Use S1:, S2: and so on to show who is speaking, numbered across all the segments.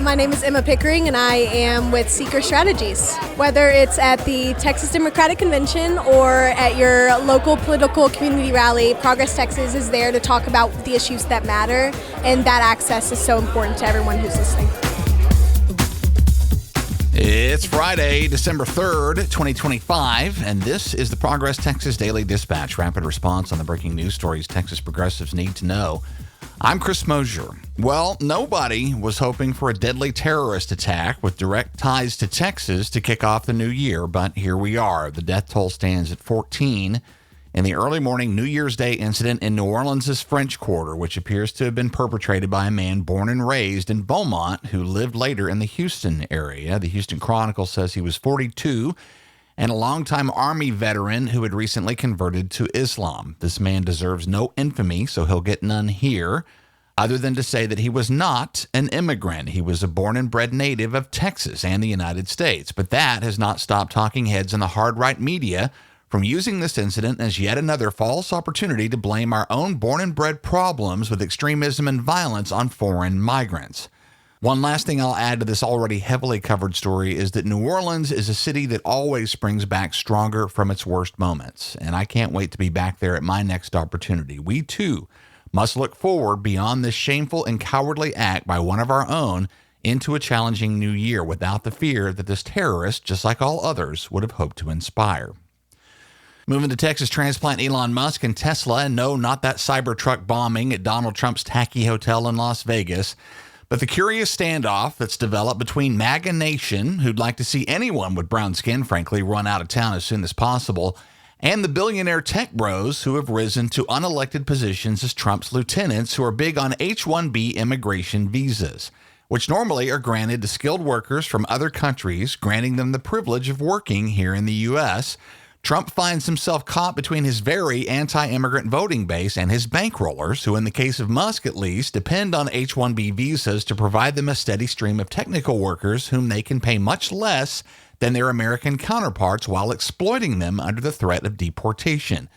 S1: My name is Emma Pickering, and I am with Seeker Strategies. Whether it's at the Texas Democratic Convention or at your local political community rally, Progress Texas is there to talk about the issues that matter, and that access is so important to everyone who's listening.
S2: It's Friday, December 3rd, 2025, and this is the Progress Texas Daily Dispatch, rapid response on the breaking news stories Texas progressives need to know. I'm Chris Mosier. Well, nobody was hoping for a deadly terrorist attack with direct ties to Texas to kick off the new year, but here we are. The death toll stands at 14 in the early morning New Year's Day incident in New Orleans' French Quarter, which appears to have been perpetrated by a man born and raised in Beaumont who lived later in the Houston area. The Houston Chronicle says he was 42 and a longtime Army veteran who had recently converted to Islam. This man deserves no infamy, so he'll get none here, other than to say that he was not an immigrant. He was a born and bred native of Texas and the United States. But that has not stopped talking heads in the hard-right media from using this incident as yet another false opportunity to blame our own born and bred problems with extremism and violence on foreign migrants. One last thing I'll add to this already heavily covered story is that New Orleans is a city that always springs back stronger from its worst moments, and I can't wait to be back there at my next opportunity. We, too, must look forward beyond this shameful and cowardly act by one of our own into a challenging new year without the fear that this terrorist, just like all others, would have hoped to inspire. Moving to Texas transplant Elon Musk and Tesla, and no, not that Cybertruck bombing at Donald Trump's tacky hotel in Las Vegas, but the curious standoff that's developed between MAGA Nation, who'd like to see anyone with brown skin, frankly, run out of town as soon as possible, and the billionaire tech bros who have risen to unelected positions as Trump's lieutenants who are big on H-1B immigration visas, which normally are granted to skilled workers from other countries, granting them the privilege of working here in the U.S. Trump finds himself caught between his very anti-immigrant voting base and his bankrollers, who in the case of Musk at least, depend on H-1B visas to provide them a steady stream of technical workers whom they can pay much less than their American counterparts while exploiting them under the threat of deportation.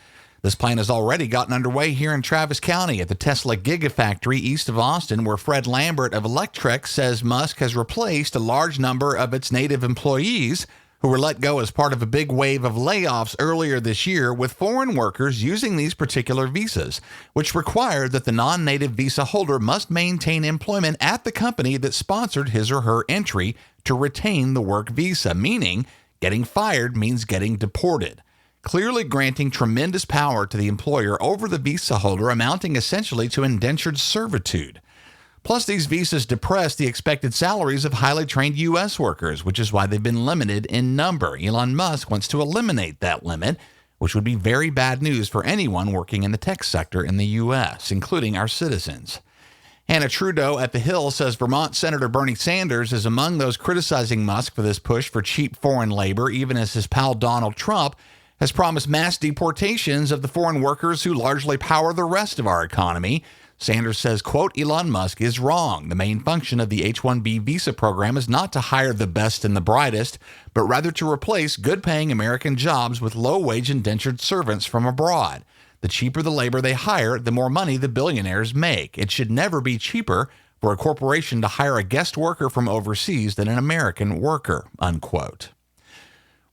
S2: This plan has already gotten underway here in Travis County at the Tesla Gigafactory east of Austin, where Fred Lambert of Electrek says Musk has replaced a large number of its native employees who were let go as part of a big wave of layoffs earlier this year with foreign workers using these particular visas, which require that the non-native visa holder must maintain employment at the company that sponsored his or her entry to retain the work visa, meaning getting fired means getting deported, clearly granting tremendous power to the employer over the visa holder, amounting essentially to indentured servitude. Plus, these visas depress the expected salaries of highly trained U.S. workers, which is why they've been limited in number. Elon Musk wants to eliminate that limit, which would be very bad news for anyone working in the tech sector in the U.S., including our citizens. Hannah Trudeau at The Hill says Vermont Senator Bernie Sanders is among those criticizing Musk for this push for cheap foreign labor, even as his pal Donald Trump has promised mass deportations of the foreign workers who largely power the rest of our economy. Sanders says, quote, Elon Musk is wrong. The main function of the H-1B visa program is not to hire the best and the brightest, but rather to replace good-paying American jobs with low-wage indentured servants from abroad. The cheaper the labor they hire, the more money the billionaires make. It should never be cheaper for a corporation to hire a guest worker from overseas than an American worker, unquote.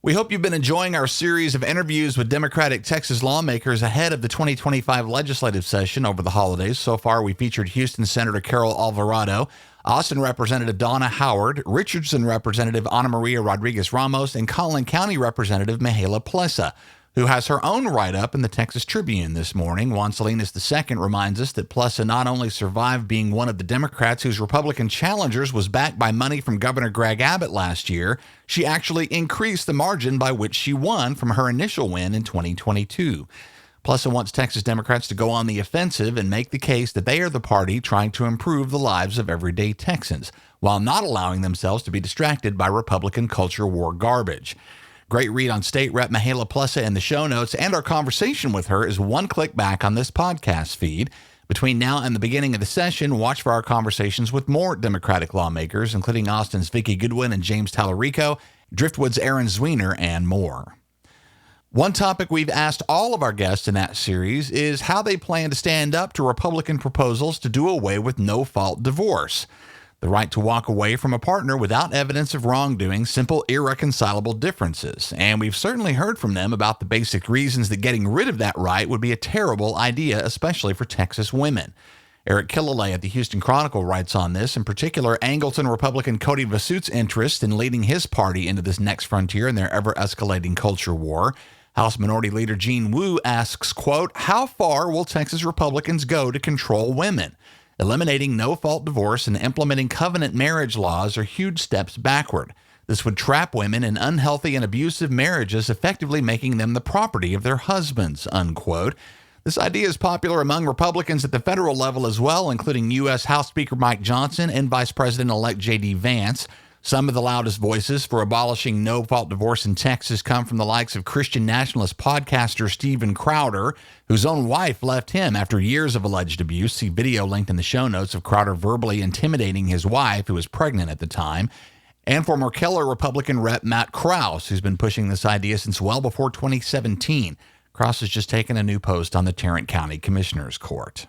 S2: We hope you've been enjoying our series of interviews with Democratic Texas lawmakers ahead of the 2025 legislative session over the holidays. So far, we featured Houston Senator Carol Alvarado, Austin Representative Donna Howard, Richardson Representative Ana Maria Rodriguez Ramos, and Collin County Representative Mihaela Plessa, who has her own write-up in the Texas Tribune this morning. Juan Salinas II reminds us that Plessa not only survived being one of the Democrats whose Republican challengers was backed by money from Governor Greg Abbott last year, she actually increased the margin by which she won from her initial win in 2022. Plessa wants Texas Democrats to go on the offensive and make the case that they are the party trying to improve the lives of everyday Texans, while not allowing themselves to be distracted by Republican culture war garbage. Great read on State Rep Mihaela Plessa in the show notes, and our conversation with her is one click back on this podcast feed. Between now and the beginning of the session, watch for our conversations with more Democratic lawmakers, including Austin's Vicki Goodwin and James Tallarico, Driftwood's Aaron Zwiener, and more. One topic we've asked all of our guests in that series is how they plan to stand up to Republican proposals to do away with no-fault divorce. The right to walk away from a partner without evidence of wrongdoing, simple, irreconcilable differences. And we've certainly heard from them about the basic reasons that getting rid of that right would be a terrible idea, especially for Texas women. Eric Killalay at the Houston Chronicle writes on this. In particular, Angleton Republican Cody Vasut's interest in leading his party into this next frontier in their ever-escalating culture war. House Minority Leader Gene Wu asks, quote, how far will Texas Republicans go to control women? Eliminating no-fault divorce and implementing covenant marriage laws are huge steps backward. This would trap women in unhealthy and abusive marriages, effectively making them the property of their husbands, unquote. This idea is popular among Republicans at the federal level as well, including U.S. House Speaker Mike Johnson and Vice President-elect J.D. Vance. Some of the loudest voices for abolishing no-fault divorce in Texas come from the likes of Christian nationalist podcaster Steven Crowder, whose own wife left him after years of alleged abuse. See video linked in the show notes of Crowder verbally intimidating his wife, who was pregnant at the time. And former Keller Republican Rep Matt Krause, who's been pushing this idea since well before 2017. Krause has just taken a new post on the Tarrant County Commissioner's Court.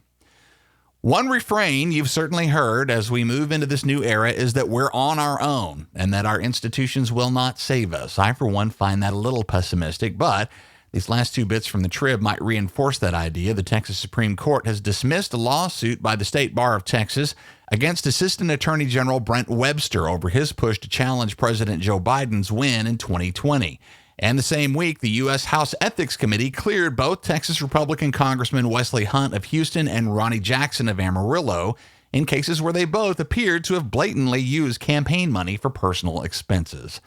S2: One refrain you've certainly heard as we move into this new era is that we're on our own and that our institutions will not save us. I, for one, find that a little pessimistic, but these last two bits from the Trib might reinforce that idea. The Texas Supreme Court has dismissed a lawsuit by the State Bar of Texas against Assistant Attorney General Brent Webster over his push to challenge President Joe Biden's win in 2020. And the same week, the U.S. House Ethics Committee cleared both Texas Republican Congressman Wesley Hunt of Houston and Ronnie Jackson of Amarillo in cases where they both appeared to have blatantly used campaign money for personal expenses.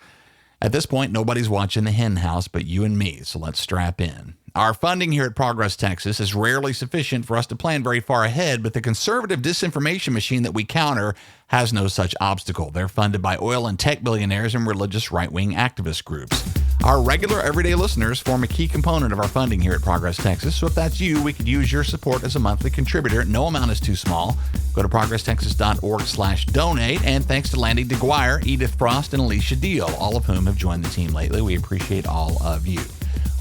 S2: At this point, nobody's watching the hen house but you and me, so let's strap in. Our funding here at Progress Texas is rarely sufficient for us to plan very far ahead, but the conservative disinformation machine that we counter has no such obstacle. They're funded by oil and tech billionaires and religious right-wing activist groups. Our regular everyday listeners form a key component of our funding here at Progress Texas, so if that's you, we could use your support as a monthly contributor. No amount is too small. Go to progresstexas.org/donate, and thanks to Landy DeGuire, Edith Frost, and Alicia Deal, all of whom have joined the team lately. We appreciate all of you.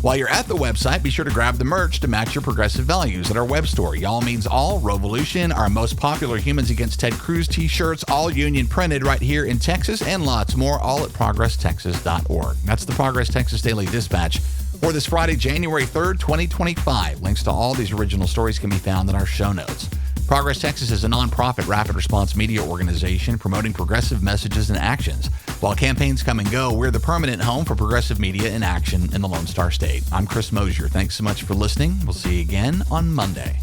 S2: While you're at the website, be sure to grab the merch to match your progressive values at our web store. Y'all means all, Revolution, our most popular Humans Against Ted Cruz t-shirts, all union printed right here in Texas, and lots more, all at progresstexas.org. That's the Progress Texas Daily Dispatch for this Friday, January 3rd, 2025. Links to all these original stories can be found in our show notes. Progress Texas is a nonprofit rapid response media organization promoting progressive messages and actions. While campaigns come and go, we're the permanent home for progressive media in action in the Lone Star State. I'm Chris Mosier. Thanks so much for listening. We'll see you again on Monday.